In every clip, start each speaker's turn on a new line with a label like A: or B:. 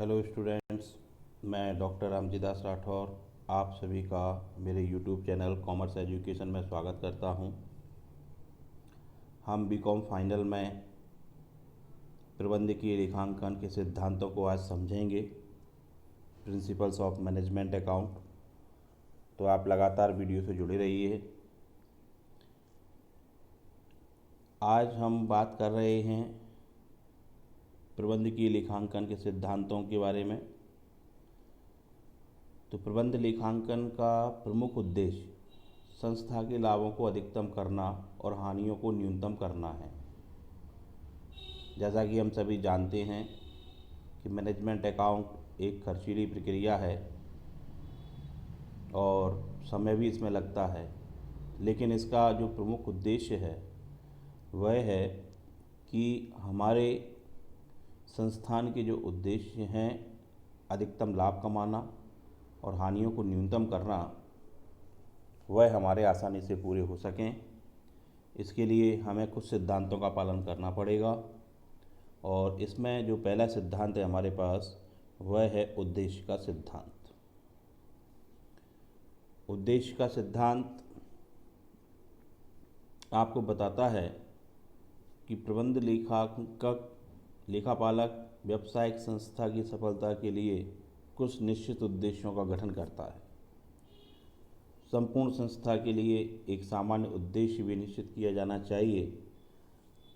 A: Hello students, मैं doctor Ramjidas Rathore आप सभी का मेरे यूट्यूब चैनल कॉमर्स एजुकेशन में स्वागत करता हूं। हम बीकॉम फाइनल में प्रबंधकीय लेखांकन के सिद्धांतों को आज समझेंगे, प्रिंसिपल्स ऑफ मैनेजमेंट अकाउंट। तो आप लगातार वीडियो से जुड़े रहिए। आज हम बात कर रहे हैं प्रबंधकीय लेखांकन के सिद्धांतों के बारे में। तो प्रबंध लेखांकन का प्रमुख उद्देश्य संस्था के लाभों को अधिकतम करना और हानियों को न्यूनतम करना है। जैसा कि हम सभी जानते हैं कि मैनेजमेंट अकाउंट एक खर्चीली प्रक्रिया है और समय भी इसमें लगता है, लेकिन इसका जो प्रमुख उद्देश्य है वह है कि हमारे संस्थान के जो उद्देश्य हैं अधिकतम लाभ कमाना और हानियों को न्यूनतम करना, वह हमारे आसानी से पूरे हो सकें। इसके लिए हमें कुछ सिद्धांतों का पालन करना पड़ेगा और इसमें जो पहला सिद्धांत है हमारे पास वह है उद्देश्य का सिद्धांत। उद्देश्य का सिद्धांत आपको बताता है कि प्रबंध लेखापालक व्यावसायिक संस्था की सफलता के लिए कुछ निश्चित उद्देश्यों का गठन करता है। संपूर्ण संस्था के लिए एक सामान्य उद्देश्य भी निश्चित किया जाना चाहिए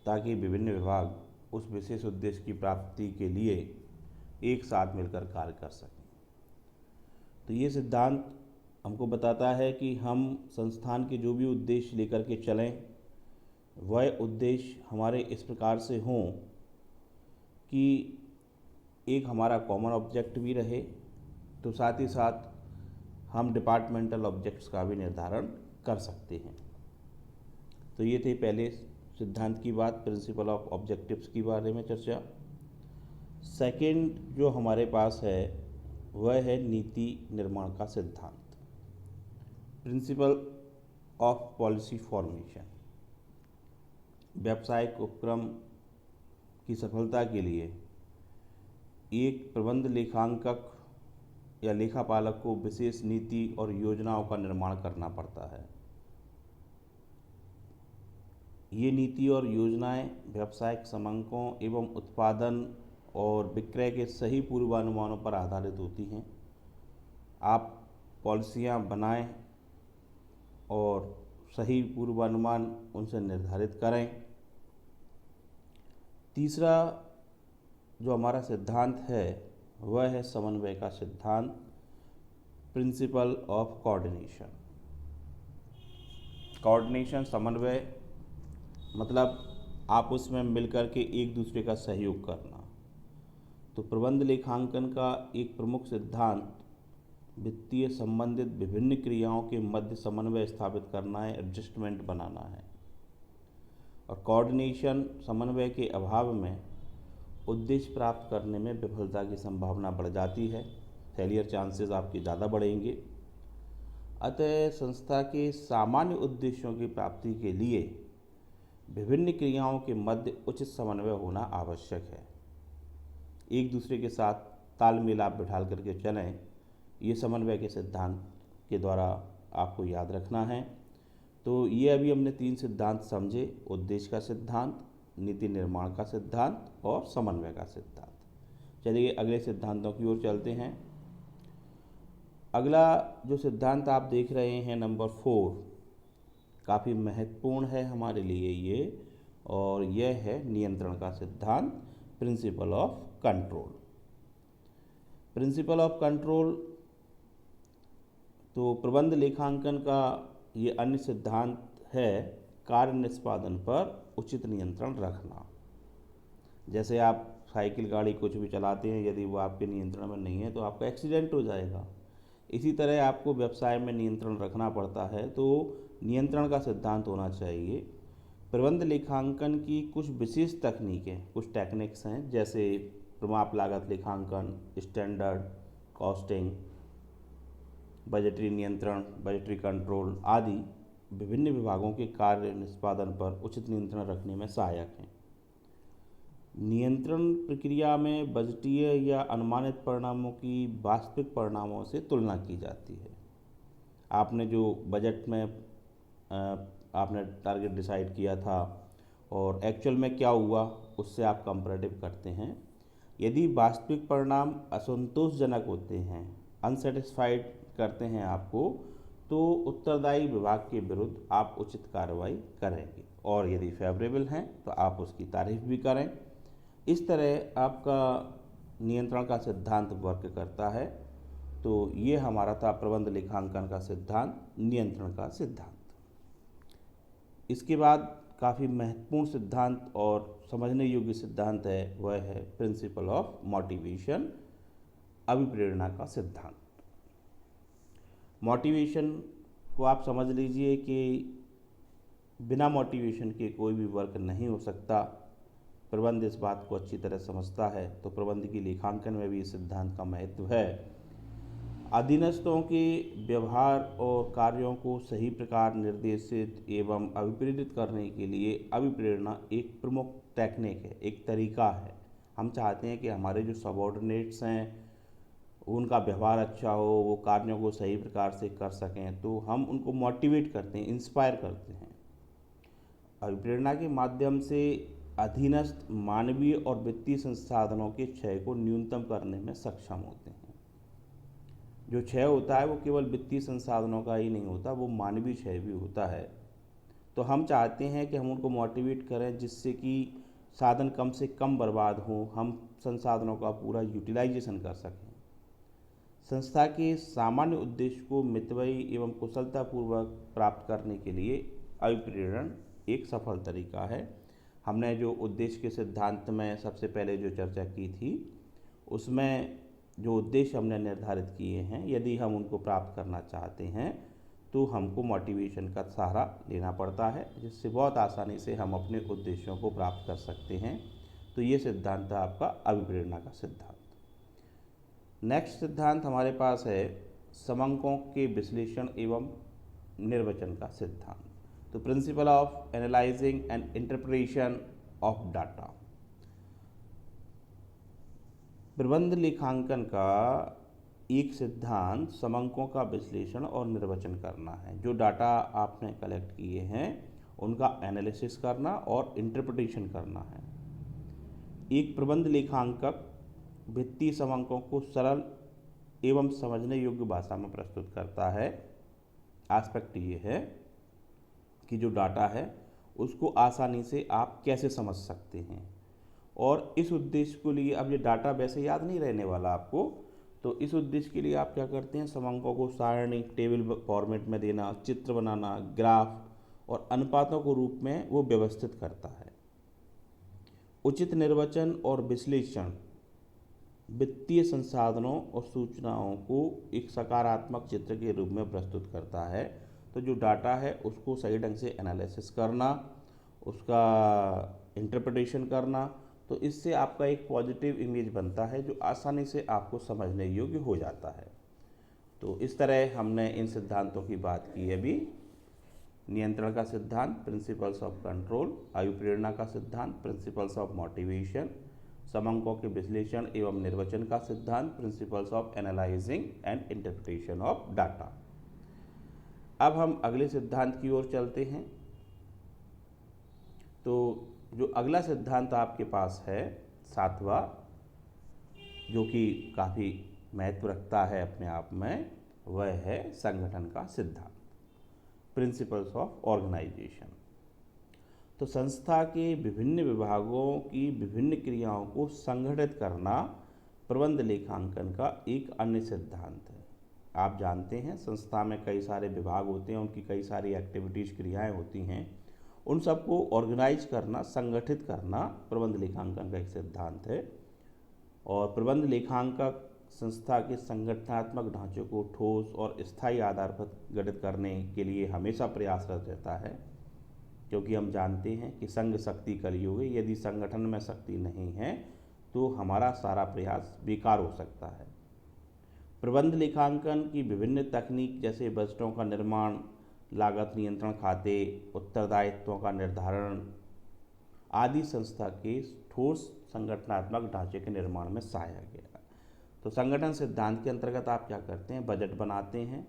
A: ताकि विभिन्न विभाग उस विशेष उद्देश्य की प्राप्ति के लिए एक साथ मिलकर कार्य कर सकें। तो ये सिद्धांत हमको बताता है कि हम संस्थान के जो भी उद्देश्य लेकर के चलें वह उद्देश्य हमारे इस प्रकार से हों कि एक हमारा कॉमन ऑब्जेक्ट भी रहे, तो साथ ही साथ हम डिपार्टमेंटल ऑब्जेक्ट्स का भी निर्धारण कर सकते हैं। तो ये थे पहले सिद्धांत की बात, प्रिंसिपल ऑफ ऑब्जेक्टिव्स के बारे में चर्चा। सेकंड जो हमारे पास है वह है नीति निर्माण का सिद्धांत, प्रिंसिपल ऑफ पॉलिसी फॉर्मेशन। व्यावसायिक उपक्रम की सफलता के लिए एक प्रबंध लेखांकक या लेखापालक को विशेष नीति और योजनाओं का निर्माण करना पड़ता है। ये नीति और योजनाएं व्यावसायिक समंकों एवं उत्पादन और विक्रय के सही पूर्वानुमानों पर आधारित होती हैं। आप पॉलिसियां बनाएं और सही पूर्वानुमान उनसे निर्धारित करें। तीसरा जो हमारा सिद्धांत है वह है समन्वय का सिद्धांत, प्रिंसिपल ऑफ कोऑर्डिनेशन। कोऑर्डिनेशन समन्वय मतलब आप उसमें मिलकर के एक दूसरे का सहयोग करना। तो प्रबंध लेखांकन का एक प्रमुख सिद्धांत वित्तीय संबंधित विभिन्न क्रियाओं के मध्य समन्वय स्थापित करना है, एडजस्टमेंट बनाना है। और कोऑर्डिनेशन समन्वय के अभाव में उद्देश्य प्राप्त करने में विफलता की संभावना बढ़ जाती है, फेलियर चांसेस आपके ज़्यादा बढ़ेंगे। अतः संस्था के सामान्य उद्देश्यों की प्राप्ति के लिए विभिन्न क्रियाओं के मध्य उचित समन्वय होना आवश्यक है। एक दूसरे के साथ तालमेल आप बिठा करके चलें, ये समन्वय के सिद्धांत के द्वारा आपको याद रखना है। तो ये अभी हमने 3 सिद्धांत समझे, उद्देश्य का सिद्धांत, नीति निर्माण का सिद्धांत और समन्वय का सिद्धांत। चलिए अगले सिद्धांतों की ओर चलते हैं। अगला जो सिद्धांत आप देख रहे हैं नंबर 4, काफ़ी महत्वपूर्ण है हमारे लिए ये, और यह है नियंत्रण का सिद्धांत, principle of control. Principle of control तो प्रबंध लेखांकन का ये अन्य सिद्धांत है, कार्य निष्पादन पर उचित नियंत्रण रखना। जैसे आप साइकिल गाड़ी कुछ भी चलाते हैं, यदि वो आपके नियंत्रण में नहीं है तो आपका एक्सीडेंट हो जाएगा। इसी तरह आपको व्यवसाय में नियंत्रण रखना पड़ता है, तो नियंत्रण का सिद्धांत होना चाहिए। प्रबंध लेखांकन की कुछ विशेष तकनीकें, कुछ टेक्निक्स हैं, जैसे प्रमाप लागत लेखांकन, स्टैंडर्ड कॉस्टिंग, बजटरी नियंत्रण, बजटरी कंट्रोल आदि विभिन्न विभागों के कार्य निष्पादन पर उचित नियंत्रण रखने में सहायक हैं। नियंत्रण प्रक्रिया में बजटीय या अनुमानित परिणामों की वास्तविक परिणामों से तुलना की जाती है। आपने जो बजट में आपने टारगेट डिसाइड किया था और एक्चुअल में क्या हुआ, उससे आप कंपैरेटिव करते हैं। यदि वास्तविक परिणाम असंतोषजनक होते हैं, अनसेटिस्फाइड करते हैं आपको, तो उत्तरदायी विभाग के विरुद्ध आप उचित कार्रवाई करेंगे, और यदि फेवरेबल हैं तो आप उसकी तारीफ भी करें। इस तरह आपका नियंत्रण का सिद्धांत वर्क करता है। तो ये हमारा था प्रबंध लेखांकन का सिद्धांत, नियंत्रण का सिद्धांत। इसके बाद काफ़ी महत्वपूर्ण सिद्धांत और समझने योग्य सिद्धांत है, वह है प्रिंसिपल ऑफ मोटिवेशन, अभिप्रेरणा का सिद्धांत। मोटिवेशन को आप समझ लीजिए कि बिना मोटिवेशन के कोई भी वर्क नहीं हो सकता। प्रबंध इस बात को अच्छी तरह समझता है, तो प्रबंध की लेखांकन में भी इस सिद्धांत का महत्व है। अधीनस्थों के व्यवहार और कार्यों को सही प्रकार निर्देशित एवं अभिप्रेरित करने के लिए अभिप्रेरणा एक प्रमुख टेक्निक है, एक तरीका है। हम चाहते हैं कि हमारे जो सबॉर्डिनेट्स हैं उनका व्यवहार अच्छा हो, वो कार्यों को सही प्रकार से कर सकें, तो हम उनको मोटिवेट करते हैं, इंस्पायर करते हैं। अभिप्रेरणा के माध्यम से अधीनस्थ मानवीय और वित्तीय संसाधनों के क्षय को न्यूनतम करने में सक्षम होते हैं। जो क्षय होता है वो केवल वित्तीय संसाधनों का ही नहीं होता, वो मानवीय क्षय भी होता है। तो हम चाहते हैं कि हम उनको मोटिवेट करें जिससे कि साधन कम से कम बर्बाद हों, हम संसाधनों का पूरा यूटिलाइजेशन कर सकें। संस्था के सामान्य उद्देश्य को मितव्ययी एवं कुशलतापूर्वक प्राप्त करने के लिए अभिप्रेरण एक सफल तरीका है। हमने जो उद्देश्य के सिद्धांत में सबसे पहले जो चर्चा की थी, उसमें जो उद्देश्य हमने निर्धारित किए हैं, यदि हम उनको प्राप्त करना चाहते हैं तो हमको मोटिवेशन का सहारा लेना पड़ता है, जिससे बहुत आसानी से हम अपने उद्देश्यों को प्राप्त कर सकते हैं। तो ये सिद्धांत है आपका अभिप्रेरणा का सिद्धांत। नेक्स्ट सिद्धांत हमारे पास है समंकों के विश्लेषण एवं निर्वचन का सिद्धांत। तो principle of analysing and interpretation of data. प्रबंध लेखांकन का एक सिद्धांत समंकों का विश्लेषण और निर्वचन करना है। जो डाटा आपने कलेक्ट किए हैं उनका एनालिसिस करना और इंटरप्रिटेशन करना है। एक प्रबंध लेखांकक वित्तीय समंकों को सरल एवं समझने योग्य भाषा में प्रस्तुत करता है। एस्पेक्ट ये है कि जो डाटा है उसको आसानी से आप कैसे समझ सकते हैं, और इस उद्देश्य के लिए, अब ये डाटा वैसे याद नहीं रहने वाला आपको, तो इस उद्देश्य के लिए आप क्या करते हैं, समंकों को सारणी टेबल फॉर्मेट में देना, चित्र बनाना, ग्राफ और अनुपातों के रूप में वो व्यवस्थित करता है। उचित निर्वचन और विश्लेषण वित्तीय संसाधनों और सूचनाओं को एक सकारात्मक चित्र के रूप में प्रस्तुत करता है। तो जो डाटा है उसको सही ढंग से एनालिसिस करना, उसका इंटरप्रिटेशन करना, तो इससे आपका एक पॉजिटिव इमेज बनता है जो आसानी से आपको समझने योग्य हो जाता है। तो इस तरह हमने इन सिद्धांतों की बात की है अभी। नियंत्रण का सिद्धांत, प्रिंसिपल्स ऑफ कंट्रोल, अभिप्रेरणा का सिद्धांत, प्रिंसिपल्स ऑफ मोटिवेशन, समंकों के विश्लेषण एवं निर्वचन का सिद्धांत, principles of analysing and interpretation of data. अब हम अगले सिद्धांत की ओर चलते हैं। तो जो अगला सिद्धांत आपके पास है, सातवां, जो कि काफ़ी महत्व रखता है अपने आप में, वह है संगठन का सिद्धांत, प्रिंसिपल्स ऑफ ऑर्गेनाइजेशन। तो संस्था के विभिन्न विभागों की विभिन्न क्रियाओं को संगठित करना प्रबंध लेखांकन का एक अन्य सिद्धांत है। आप जानते हैं संस्था में कई सारे विभाग होते हैं, उनकी कई सारी एक्टिविटीज़, क्रियाएं होती हैं, उन सबको ऑर्गेनाइज करना, संगठित करना प्रबंध लेखांकन का एक सिद्धांत है। और प्रबंध लेखांकन संस्था के संगठनात्मक ढांचे को ठोस और स्थायी आधार पर गठित करने के लिए हमेशा प्रयासरत रहता है, क्योंकि हम जानते हैं कि संघ शक्ति कलयुग है। यदि संगठन में शक्ति नहीं है तो हमारा सारा प्रयास बेकार हो सकता है। प्रबंध लेखांकन की विभिन्न तकनीक जैसे बजटों का निर्माण, लागत नियंत्रण खाते, उत्तरदायित्वों का निर्धारण आदि संस्था के ठोस संगठनात्मक ढांचे के निर्माण में सहायक है। तो संगठन सिद्धांत के अंतर्गत आप क्या करते हैं, बजट बनाते हैं,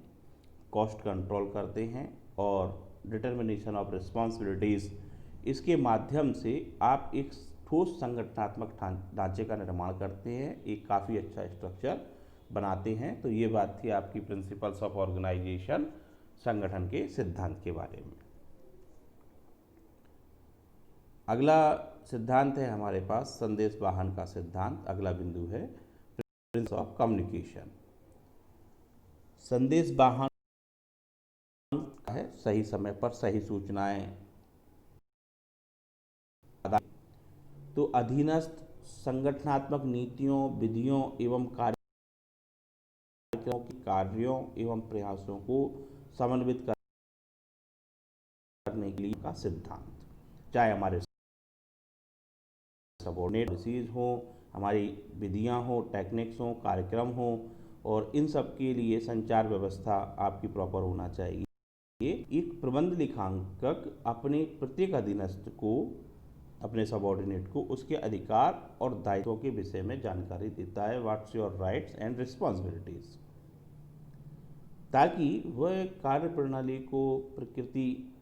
A: कॉस्ट कंट्रोल करते हैं और डिटर्मिनेशन ऑफ रिस्पॉन्सिबिलिटीज़, इसके माध्यम से आप एक ठोस संगठनात्मक ढांचे का निर्माण करते हैं, एक काफ़ी अच्छा स्ट्रक्चर बनाते हैं। तो ये बात थी आपकी प्रिंसिपल्स ऑफ ऑर्गेनाइजेशन, संगठन के सिद्धांत के बारे में। अगला सिद्धांत है हमारे पास संदेश वाहन का सिद्धांत। अगला बिंदु है प्रिंसिपल ऑफ कम्युनिकेशन। संदेश वाहन है सही समय पर सही सूचनाएं। तो अधीनस्थ संगठनात्मक नीतियों, विधियों एवं कार्यों एवं प्रयासों को समन्वित करने के लिए का सिद्धांत, चाहे हमारे सबऑर्डिनेट पॉलिसीज हो, हमारी विधियां हो, टेक्निक्स हो, कार्यक्रम हो, और इन सब के लिए संचार व्यवस्था आपकी प्रॉपर होना चाहिए। एक प्रबंध लेखांकक अपने प्रत्येक अधीनस्थ को, अपने सबऑर्डिनेट को उसके अधिकार और दायित्वों के विषय में जानकारी देता है, what's your rights and responsibilities, ताकि वह कार्य प्रणाली को प्रकृति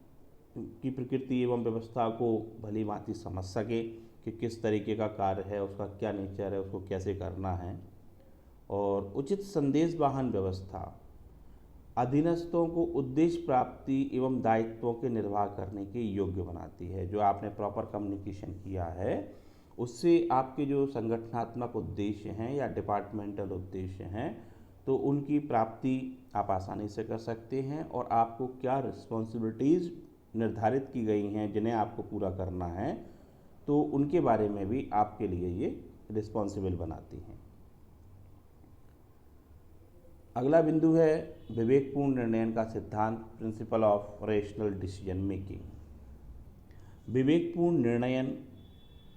A: एवं व्यवस्था को भली भांति समझ सके कि किस तरीके का कार्य है, उसका क्या नेचर है, उसको कैसे करना है। और उचित संदेश वाहन व्यवस्था अधीनस्थों को उद्देश्य प्राप्ति एवं दायित्वों के निर्वाह करने के योग्य बनाती है। जो आपने प्रॉपर कम्युनिकेशन किया है उससे आपके जो संगठनात्मक उद्देश्य हैं या डिपार्टमेंटल उद्देश्य हैं, तो उनकी प्राप्ति आप आसानी से कर सकते हैं, और आपको क्या रिस्पॉन्सिबिलिटीज़ निर्धारित की गई हैं जिन्हें आपको पूरा करना है, तो उनके बारे में भी आपके लिए ये रिस्पॉन्सिबल बनाती हैं। अगला बिंदु है विवेकपूर्ण निर्णय का सिद्धांत, principle of rational decision making. विवेकपूर्ण निर्णय,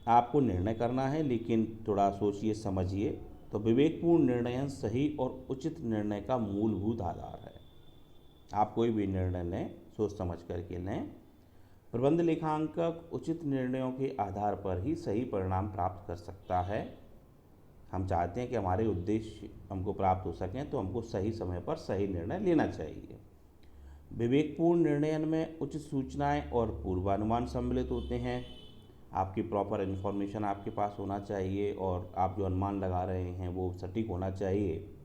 A: आपको निर्णय करना है लेकिन थोड़ा सोचिए समझिए। तो विवेकपूर्ण निर्णय सही और उचित निर्णय का मूलभूत आधार है। आप कोई भी निर्णय लें सोच समझ करके लें। प्रबंध लेखांकक उचित निर्णयों के आधार पर ही सही परिणाम प्राप्त कर सकता है। हम चाहते हैं कि हमारे उद्देश्य हमको प्राप्त हो सकें, तो हमको सही समय पर सही निर्णय लेना चाहिए। विवेकपूर्ण निर्णय में उचित सूचनाएं और पूर्वानुमान सम्मिलित होते हैं। आपकी प्रॉपर इन्फॉर्मेशन आपके पास होना चाहिए और आप जो अनुमान लगा रहे हैं वो सटीक होना चाहिए।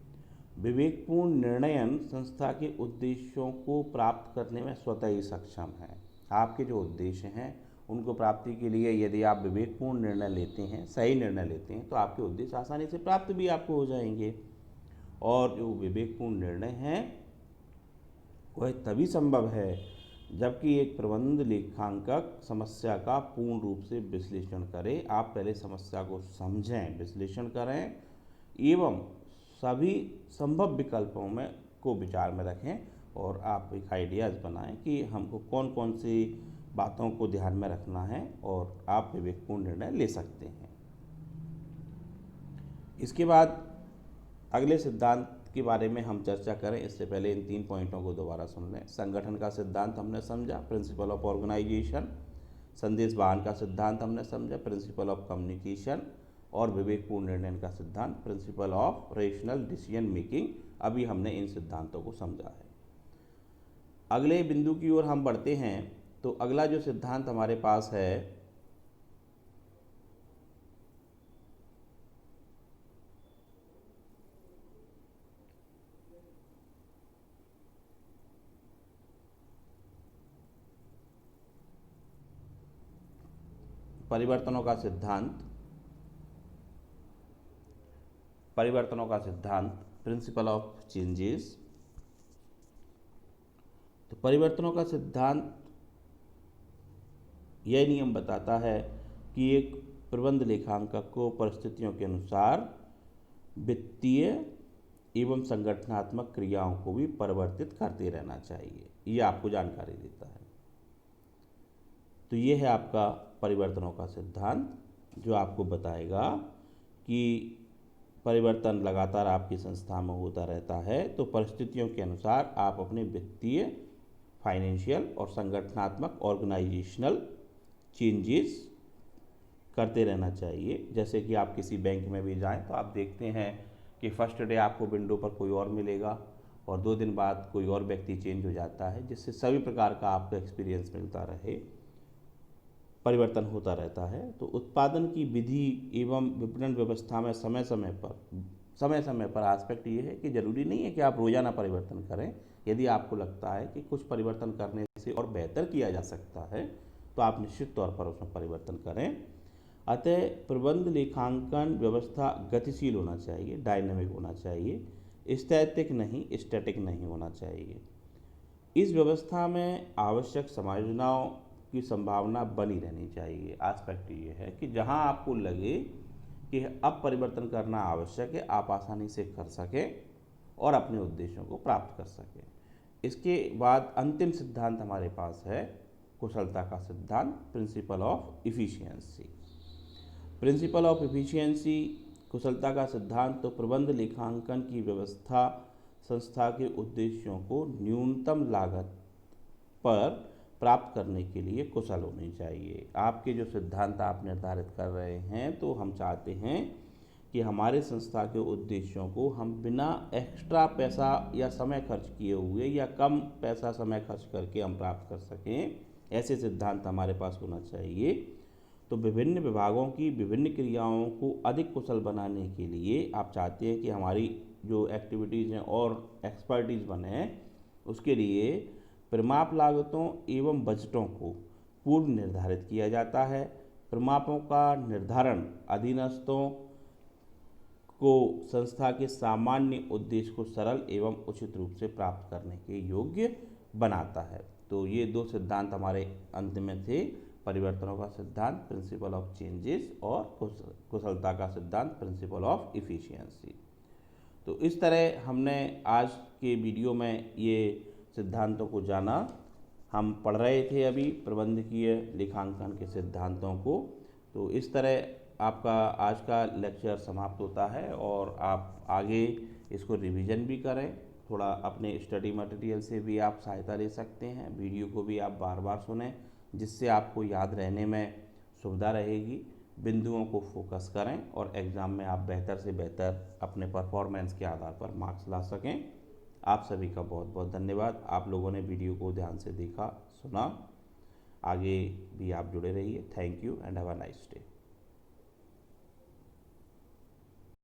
A: विवेकपूर्ण निर्णय संस्था के उद्देश्यों को प्राप्त करने में स्वतः ही सक्षम है। आपके जो उद्देश्य हैं उनको प्राप्ति के लिए यदि आप विवेकपूर्ण निर्णय लेते हैं, सही निर्णय लेते हैं, तो आपके उद्देश्य आसानी से प्राप्त भी आपको हो जाएंगे। और जो विवेकपूर्ण निर्णय हैं वह तभी संभव है जबकि एक प्रबंध लेखांकक समस्या का पूर्ण रूप से विश्लेषण करे। आप पहले समस्या को समझें, विश्लेषण करें एवं सभी संभव विकल्पों में को विचार में रखें, और आप एक आइडियाज़ बनाएं कि हमको कौन कौन सी बातों को ध्यान में रखना है, और आप विवेकपूर्ण निर्णय ले सकते हैं। इसके बाद अगले सिद्धांत के बारे में हम चर्चा करें, इससे पहले इन 3 पॉइंटों को दोबारा सुन लें। संगठन का सिद्धांत हमने समझा, प्रिंसिपल ऑफ ऑर्गेनाइजेशन। संदेश वाहन का सिद्धांत हमने समझा, प्रिंसिपल ऑफ कम्युनिकेशन। और विवेकपूर्ण निर्णय का सिद्धांत, principle of rational decision making. अभी हमने इन सिद्धांतों को समझा है। अगले बिंदु की ओर हम बढ़ते हैं। तो अगला जो सिद्धांत हमारे पास है परिवर्तनों का सिद्धांत। परिवर्तनों का सिद्धांत, प्रिंसिपल ऑफ चेंजेस। तो परिवर्तनों का सिद्धांत यह नियम बताता है कि एक प्रबंध लेखांकक को परिस्थितियों के अनुसार वित्तीय एवं संगठनात्मक क्रियाओं को भी परिवर्तित करते रहना चाहिए। ये आपको जानकारी देता है। तो ये है आपका परिवर्तनों का सिद्धांत, जो आपको बताएगा कि परिवर्तन लगातार आपकी संस्था में होता रहता है, तो परिस्थितियों के अनुसार आप अपने वित्तीय, फाइनेंशियल और संगठनात्मक ऑर्गेनाइजेशनल चेंजेस करते रहना चाहिए। जैसे कि आप किसी बैंक में भी जाएं तो आप देखते हैं कि फर्स्ट डे आपको विंडो पर कोई और मिलेगा और 2 दिन बाद कोई और व्यक्ति चेंज हो जाता है, जिससे सभी प्रकार का आपको एक्सपीरियंस मिलता रहे, परिवर्तन होता रहता है। तो उत्पादन की विधि एवं विपणन व्यवस्था में समय समय पर एस्पेक्ट ये है कि ज़रूरी नहीं है कि आप रोज़ाना परिवर्तन करें। यदि आपको लगता है कि कुछ परिवर्तन करने से और बेहतर किया जा सकता है तो आप निश्चित तौर पर उसमें परिवर्तन करें। अतः प्रबंध लेखांकन व्यवस्था गतिशील होना चाहिए, डायनेमिक होना चाहिए, स्थैतिक नहीं, स्टैटिक नहीं होना चाहिए। इस व्यवस्था में आवश्यक समायोजनाओं की संभावना बनी रहनी चाहिए। एस्पेक्ट ये है कि जहां आपको लगे कि अब परिवर्तन करना आवश्यक है, आप आसानी से कर सकें और अपने उद्देश्यों को प्राप्त कर सकें। इसके बाद अंतिम सिद्धांत हमारे पास है कुशलता का सिद्धांत, principle of efficiency. Principle of efficiency, कुशलता का सिद्धांत तो प्रबंध लेखांकन की व्यवस्था संस्था के उद्देश्यों को न्यूनतम लागत पर प्राप्त करने के लिए कुशल होनी चाहिए। आपके जो सिद्धांत आप निर्धारित कर रहे हैं, तो हम चाहते हैं कि हमारे संस्था के उद्देश्यों को हम बिना एक्स्ट्रा पैसा या समय खर्च किए हुए या कम पैसा समय खर्च करके हम प्राप्त कर सकें, ऐसे सिद्धांत हमारे पास होना चाहिए। तो विभिन्न विभागों की विभिन्न क्रियाओं को अधिक कुशल बनाने के लिए आप चाहते हैं कि हमारी जो एक्टिविटीज़ हैं और एक्सपर्टीज़ बने, उसके लिए परिमाप लागतों एवं बजटों को पूर्व निर्धारित किया जाता है। परिमापों का निर्धारण अधीनस्थों को संस्था के सामान्य उद्देश्य को सरल एवं उचित रूप से प्राप्त करने के योग्य बनाता है। तो ये 2 सिद्धांत हमारे अंत में थे, परिवर्तनों का सिद्धांत, प्रिंसिपल ऑफ चेंजेस, और कुशलता का सिद्धांत, प्रिंसिपल ऑफ इफिशियंसी। तो इस तरह हमने आज के वीडियो में ये सिद्धांतों को जाना। हम पढ़ रहे थे अभी प्रबंधकीय लेखांकन के सिद्धांतों को। तो इस तरह आपका आज का लेक्चर समाप्त होता है और आप आगे इसको रिवीजन भी करें। थोड़ा अपने स्टडी मटेरियल से भी आप सहायता ले सकते हैं। वीडियो को भी आप बार बार सुनें, जिससे आपको याद रहने में सुविधा रहेगी। बिंदुओं को फोकस करें और एग्ज़ाम में आप बेहतर से बेहतर अपने परफॉर्मेंस के आधार पर मार्क्स ला सकें। आप सभी का बहुत बहुत धन्यवाद। आप लोगों ने वीडियो को ध्यान से देखा, सुना। आगे भी आप जुड़े रहिए। Thank you and have a nice day.